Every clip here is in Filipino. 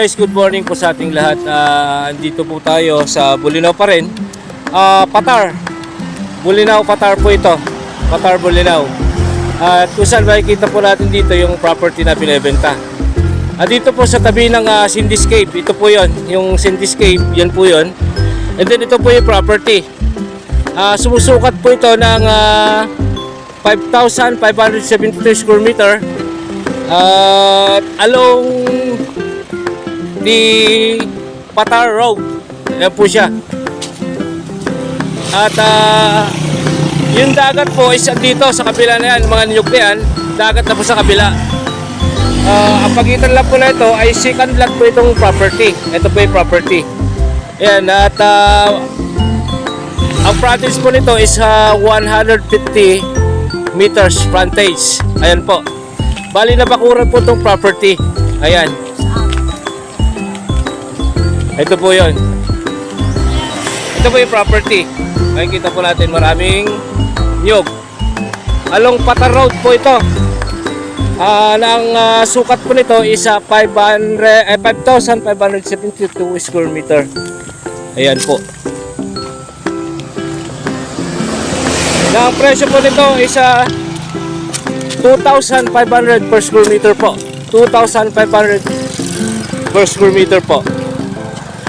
Guys, good morning po sa ating lahat. Andito po tayo sa Bolinao pa rin. Patar. Bolinao, Patar po ito. Patar, Bolinao. At kung saan makikita po natin dito yung property na binibenta. Dito po sa tabi ng Sindiscape. Ito po yon, yung Sindiscape. Yan po yon. And then ito po yung property. Sumusukat po ito ng 5,572 square meter. Along the Patar Road. Ayan po siya. At yung dagat po is dito sa kabila na yan, mga niyog na yan, dagat na po sa kabila. Ang pagitan lang po na ito ay second lot po itong property. Ito po yung property. Ayan, at ang frontage po nito is 150 meters frontage. Ayan po. Bali na bakuran po itong property. Ayan. Ito po yun. Ito po yung property. Makikita po natin maraming niyog. Along Patar Road po ito. Ang sukat po nito is 5,572 square meter. Ayan po. Ang presyo po nito is 2,500 per square meter po. 2,500 per square meter po.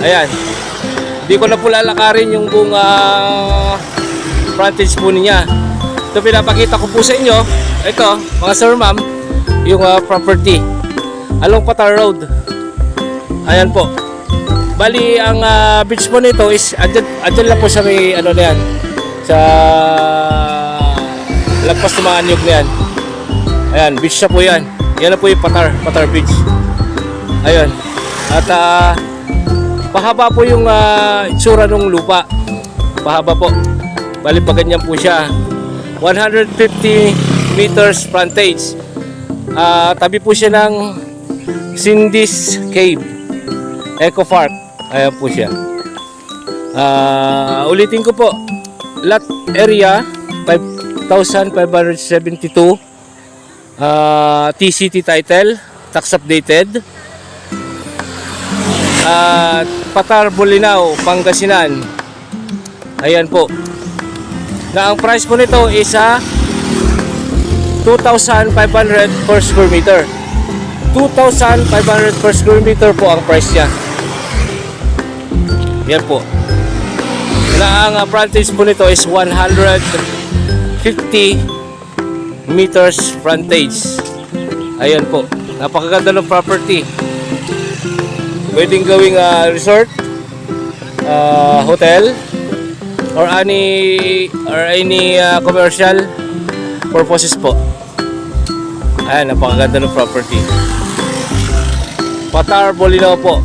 Ayan. Hindi ko na po lalakarin yung buong frontage po niya. Ito pinapakita ko po sa inyo. Ito, mga sir ma'am, yung property along Patar Road. Ayan po. Bali, ang beach po nito is andyan lang po sa may ano na yan, sa lagpas ng mga anyog na yan. Ayan, beach siya po yan. Yan na po yung Patar Beach. Ayan. At pahaba po yung itsura ng lupa. Pahaba po. Bali pa ganyan po siya. 150 meters frontage. Tabi po siya ng Sindis Cave Eco Park. Ayan po siya. Ulitin ko po. Lot area 5,572. TCT title. Tax updated. At Patar, Bolinao, Pangasinan. Ayan po. Na ang price po nito is 2,500 per square meter. 2,500 per square meter po ang price niya. Yan po. Na ang frontage po nito is 150 meters frontage. Ayan po. Napakaganda ng property. Pwedeng gawing resort, hotel, or any commercial purposes po. Ayan, napakaganda ng property. Patar, Bolinao po.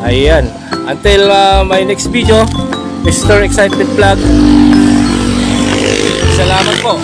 Ayan. Until my next video, Mr. Excited Vlog. Salamat po.